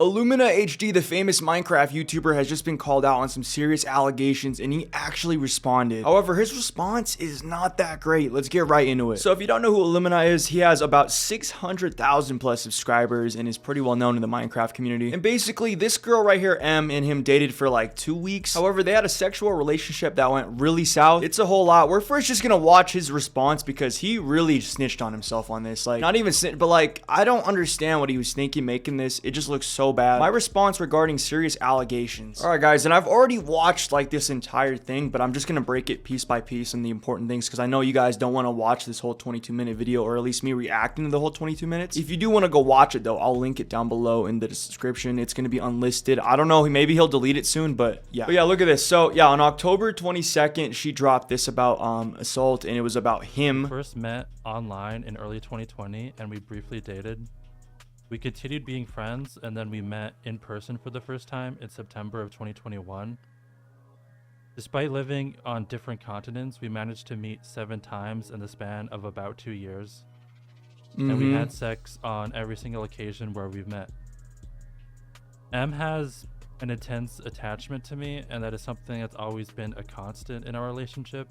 IlluminaHD, the famous Minecraft YouTuber, has just been called out on some serious allegations, and he actually responded. However, his response is not that great. Let's get right into it. So if you don't know who Illumina is, he has about 600,000 plus subscribers and is pretty well known in the Minecraft community. And basically, this girl right here, M, and him dated for like 2 weeks. However, they had a sexual relationship that went really south. It's a whole lot. We're first just gonna watch his response because he really snitched on himself on this. Like, not even snitch, but like, I don't understand what he was thinking making this. It just looks so bad. My response regarding serious allegations. All right, guys, and I've already watched like this entire thing, but I'm just gonna break it piece by piece and the important things because I know you guys don't want to watch this whole 22-minute video, or at least me reacting to the whole 22 minutes. If you do want to go watch it though, I'll link it down below in the description. It's gonna be unlisted. I don't know, maybe he'll delete it soon, but yeah. But yeah, look at this. So yeah, on October 22nd, she dropped this about assault, and it was about him. We first met online in early 2020, and we briefly dated. We continued being friends, and then we met in person for the first time in September of 2021. Despite living on different continents, we managed to meet 7 times in the span of about 2 years. And we had sex on every single occasion where we've met. M has an intense attachment to me, and that is something that's always been a constant in our relationship.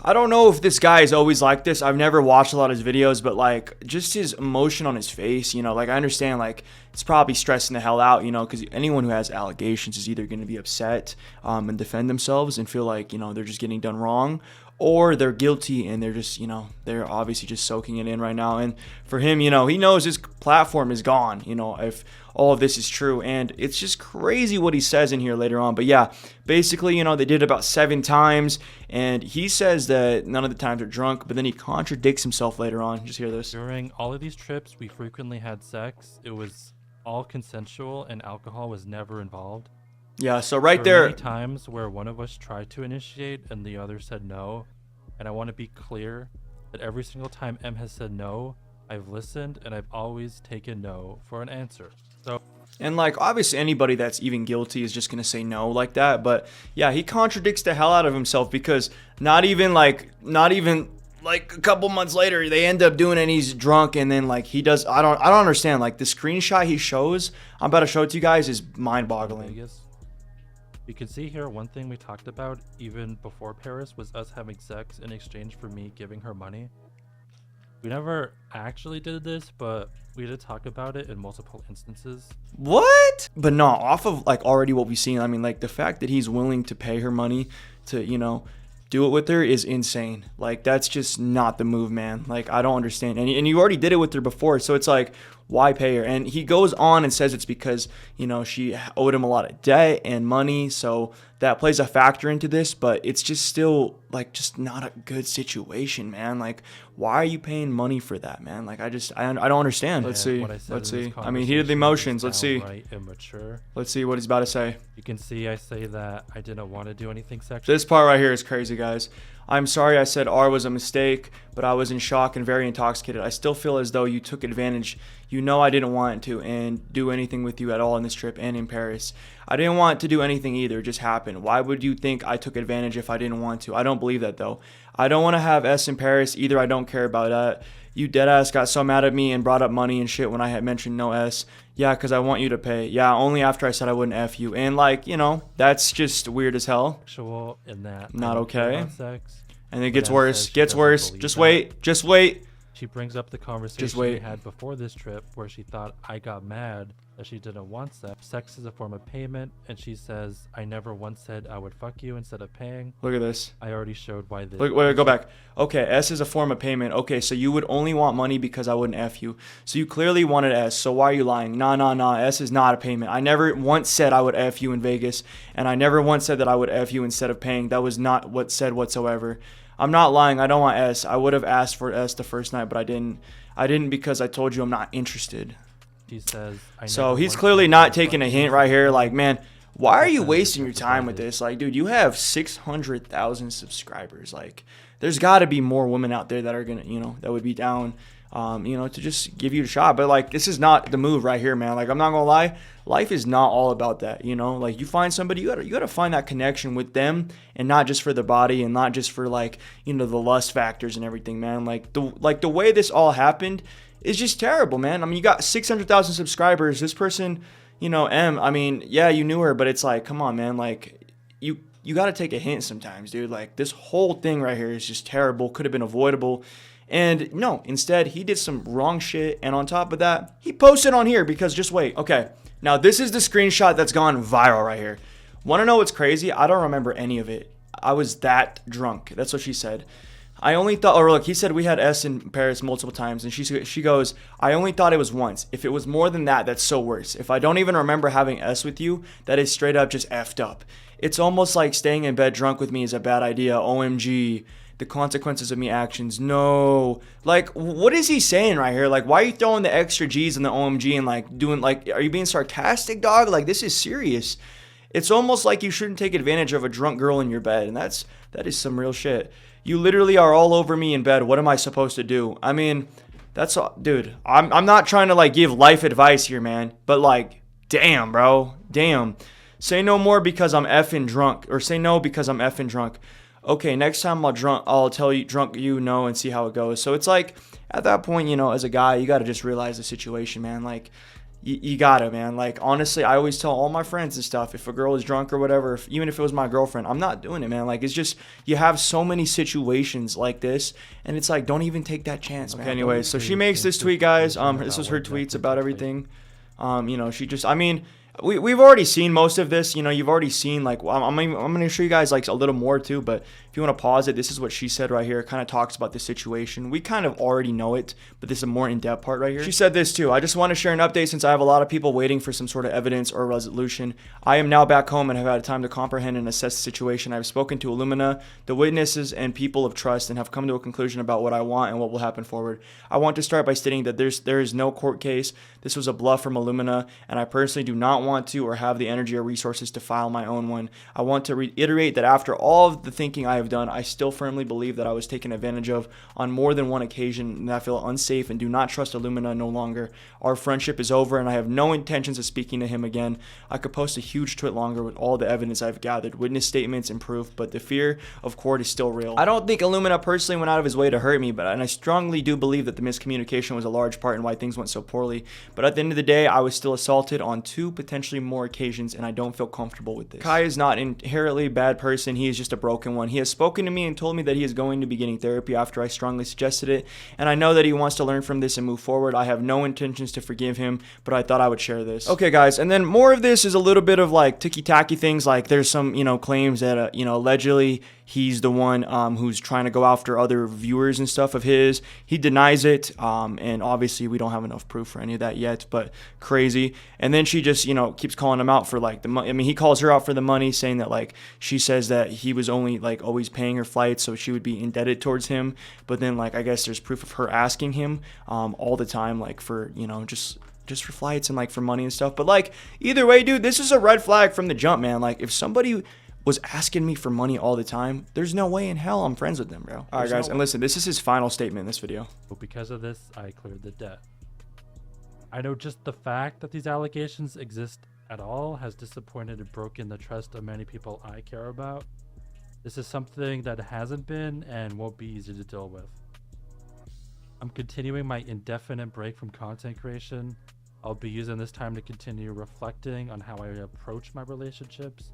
I don't know if this guy is always like this. I've never watched a lot of his videos, but like just his emotion on his face, you know, like I understand like it's probably stressing the hell out, you know, because anyone who has allegations is either going to be upset and defend themselves and feel like, you know, they're just getting done wrong, or they're guilty and they're just, you know, they're obviously just soaking it in right now. And for him, you know, he knows his platform is gone, you know, if all of this is true. And it's just crazy what he says in here later on. But yeah, basically, you know, they did about 7 times, and he says that none of the times are drunk, but then he contradicts himself later on. Just hear this. During all of these trips, we frequently had sex. It was all consensual, and alcohol was never involved. Yeah, so right there were there. many times where one of us tried to initiate and the other said no. And I want to be clear that every single time M has said no, I've listened, and I've always taken no for an answer. So, and like obviously anybody that's even guilty is just gonna say no like that. But yeah, he contradicts the hell out of himself because not even like a couple months later they end up doing it and he's drunk, and then like he does. I don't understand. Like the screenshot he shows, I'm about to show it to you guys, is mind-boggling. Vegas. You can see here one thing we talked about even before Paris was us having sex in exchange for me giving her money. We never actually did this, but we did talk about it in multiple instances. What? But no, off of like already what we've seen, I mean, like the fact that he's willing to pay her money to, you know, do it with her is insane. Like that's just not the move, man. Like I don't understand. And you already did it with her before, so it's like, why pay her? And he goes on and says it's because, you know, she owed him a lot of debt and money, so that plays a factor into this. But it's just still like just not a good situation, man. Like why are you paying money for that, man? Like I don't understand. Let's see. I mean, heated the emotions. Let's see. Immature. Let's see what he's about to say. You can see I say that I didn't want to do anything sexual. This part right here is crazy, guys. I'm sorry I said R was a mistake, but I was in shock and very intoxicated. I still feel as though you took advantage. You know I didn't want to and do anything with you at all on this trip and in Paris. I didn't want to do anything either. It just happened. Why would you think I took advantage if I didn't want to? I don't believe that though. I don't want to have S in Paris either. I don't care about that. You deadass got so mad at me and brought up money and shit when I had mentioned no S. Yeah, because I want you to pay. Yeah, only after I said I wouldn't F you. And like, you know, that's just weird as hell. Sexual in that. Not okay. Sex, and it gets worse. Gets worse. Just wait. Just wait. She brings up the conversation we had before this trip where she thought I got mad that she didn't want sex. Sex is a form of payment, and she says, I never once said I would fuck you instead of paying. Look at this. I already showed why this. Look, wait, go back. Okay, S is a form of payment. Okay, so you would only want money because I wouldn't F you. So you clearly wanted S, so why are you lying? Nah. S is not a payment. I never once said I would F you in Vegas, and I never once said that I would F you instead of paying. That was not what said whatsoever. I'm not lying. I don't want S. I would have asked for S the first night, but I didn't. I didn't because I told you I'm not interested. She says, so he's clearly not taking a hint right here. Like, man, why are you wasting your time with this? Like, dude, you have 600,000 subscribers. Like, there's got to be more women out there that are gonna, you know, that would be down, you know, to just give you a shot. But like, this is not the move right here, man. Like, I'm not gonna lie, life is not all about that. You know, like you find somebody, you gotta find that connection with them, and not just for the body, and not just for like, you know, the lust factors and everything, man. Like the way this all happened, is just terrible, man. I mean, you got 600,000 subscribers. This person, you know, I mean, yeah, you knew her, but it's like, come on, man. Like, you got to take a hint sometimes, dude. Like, this whole thing right here is just terrible. Could have been avoidable. And no, instead, he did some wrong shit. And on top of that, he posted on here because just wait. Okay, now this is the screenshot that's gone viral right here. Want to know what's crazy? I don't remember any of it. I was that drunk. That's what she said. I only thought, or look, he said we had S in Paris multiple times, and she goes, I only thought it was once. If it was more than that, that's so worse. If I don't even remember having S with you, that is straight up just effed up. It's almost like staying in bed drunk with me is a bad idea. OMG. The consequences of me actions. No. Like, what is he saying right here? Like, why are you throwing the extra G's in the OMG and like doing like, are you being sarcastic, dog? Like, this is serious. It's almost like you shouldn't take advantage of a drunk girl in your bed. And that is some real shit. You literally are all over me in bed. What am I supposed to do? I mean, that's all, dude. I'm not trying to like give life advice here, man. But like, damn, bro. Damn. Say no more because I'm effing drunk. Or say no because I'm effing drunk. Okay, next time I'll tell you drunk you no and see how it goes. So it's like at that point, you know, as a guy, you got to just realize the situation, man. Like you gotta, man. Like honestly, I always tell all my friends and stuff, if a girl is drunk or whatever, even if it was my girlfriend, I'm not doing it, man. Like it's just, you have so many situations like this and it's like, don't even take that chance, man. Okay, anyway, so she makes this tweet, guys. This was her tweets about everything. You know, she just, I mean, we've already seen most of this. You know, you've already seen, like, I'm going to show you guys, like, a little more, too. But if you want to pause it, this is what she said right here. It kind of talks about the situation. We kind of already know it, but this is a more in-depth part right here. She said this, too. I just want to share an update since I have a lot of people waiting for some sort of evidence or resolution. I am now back home and have had time to comprehend and assess the situation. I've spoken to Illumina, the witnesses, and people of trust, and have come to a conclusion about what I want and what will happen forward. I want to start by stating that there is no court case. This was a bluff from Illumina, and I personally do not want to or have the energy or resources to file my own one. I want to reiterate that after all of the thinking I have done, I still firmly believe that I was taken advantage of on more than one occasion, and I feel unsafe and do not trust Illumina no longer. Our friendship is over, and I have no intentions of speaking to him again. I could post a huge tweet longer with all the evidence I've gathered, witness statements and proof, but the fear of court is still real. I don't think Illumina personally went out of his way to hurt me, and I strongly do believe that the miscommunication was a large part in why things went so poorly. But at the end of the day, I was still assaulted on 2, potentially more occasions, and I don't feel comfortable with this. Kai is not inherently a bad person. He is just a broken one. He has spoken to me and told me that he is going to be getting therapy after I strongly suggested it, and I know that he wants to learn from this and move forward. I have no intentions to forgive him, but I thought I would share this. Okay, guys, and then more of this is a little bit of like ticky-tacky things. Like there's some, you know, claims that, you know, allegedly he's the one who's trying to go after other viewers and stuff of his. He denies it, and obviously we don't have enough proof for any of that yet, but crazy. And then she just, you know, keeps calling him out for like the money. I mean, he calls her out for the money, saying that like she says that he was only like always paying her flights, so she would be indebted towards him. But then like I guess there's proof of her asking him all the time, like for, you know, just for flights and like for money and stuff. But like either way, dude, this is a red flag from the jump, man. Like if somebody was asking me for money all the time, there's no way in hell I'm friends with them, bro. All right, guys, and listen, this is his final statement in this video. But because of this, I cleared the debt. I know just the fact that these allegations exist at all has disappointed and broken the trust of many people I care about. This is something that hasn't been and won't be easy to deal with. I'm continuing my indefinite break from content creation. I'll be using this time to continue reflecting on how I approach my relationships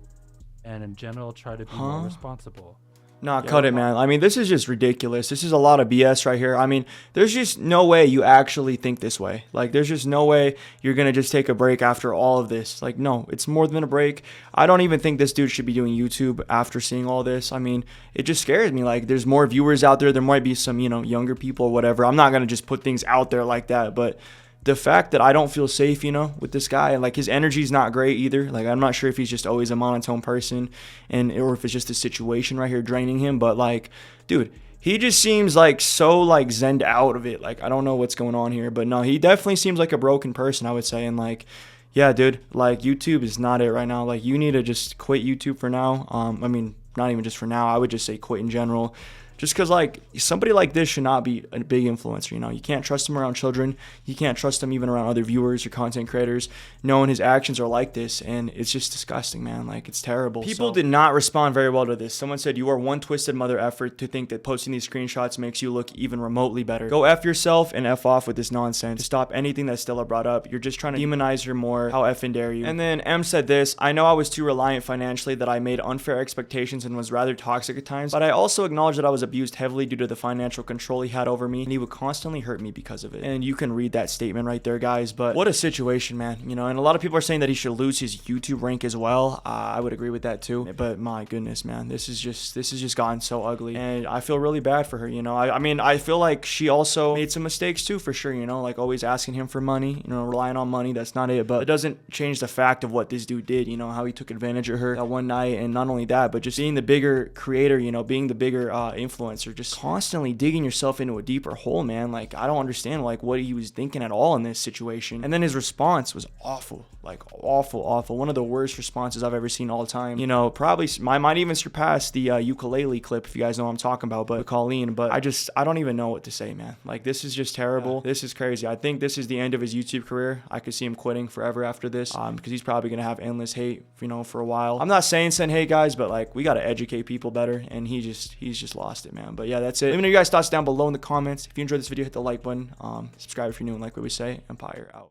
and in general try to be more responsible. Nah, cut it, man. I mean, this is just ridiculous. This is a lot of BS right here. I mean, there's just no way you actually think this way. Like, there's just no way you're going to just take a break after all of this. Like, no, it's more than a break. I don't even think this dude should be doing YouTube after seeing all this. I mean, it just scares me. Like, there's more viewers out there. There might be some, you know, younger people or whatever. I'm not going to just put things out there like that, but the fact that I don't feel safe, you know, with this guy, and like his energy's not great either. Like I'm not sure if he's just always a monotone person or if it's just a situation right here draining him. But like, dude, he just seems like so like zened out of it. Like I don't know what's going on here, but no, he definitely seems like a broken person, I would say. And like, yeah, dude, like YouTube is not it right now. Like you need to just quit YouTube for now. I mean, not even just for now. I would just say quit in general. Just because, like, somebody like this should not be a big influencer, you know? You can't trust him around children. You can't trust him even around other viewers or content creators, knowing his actions are like this, and it's just disgusting, man. Like, it's terrible. People did not respond very well to this. Someone said, you are one twisted mother effort to think that posting these screenshots makes you look even remotely better. Go F yourself and F off with this nonsense. To stop anything that Stella brought up, you're just trying to demonize her more. How effing dare you? And then M said this, I know I was too reliant financially, that I made unfair expectations and was rather toxic at times, but I also acknowledge that I was abused heavily due to the financial control he had over me, and he would constantly hurt me because of it. And you can read that statement right there, guys, but what a situation, man. You know, and a lot of people are saying that he should lose his YouTube rank as well. I would agree with that too, but my goodness, man, this is just gotten so ugly, and I feel really bad for her, you know. I mean, I feel like she also made some mistakes too, for sure, you know, like always asking him for money, you know, relying on money. That's not it, but it doesn't change the fact of what this dude did, you know, how he took advantage of her that one night, and not only that, but just being the bigger creator, you know, being the bigger influencer, just constantly digging yourself into a deeper hole, man. Like, I don't understand like what he was thinking at all in this situation. And then his response was awful, like awful. One of the worst responses I've ever seen all time. You know, probably might even surpass the ukulele clip, if you guys know what I'm talking about, but Colleen. But I don't even know what to say, man. Like, this is just terrible. This is crazy. I think this is the end of his YouTube career. I could see him quitting forever after this, because he's probably gonna have endless hate, you know, for a while. I'm not saying send hate, guys, but like, we gotta educate people better, and he's just lost it, man. But yeah, that's it. Let me know your guys' thoughts down below in the comments. If you enjoyed this video, hit the like button. Subscribe if you're new, and like what we say. Empire out.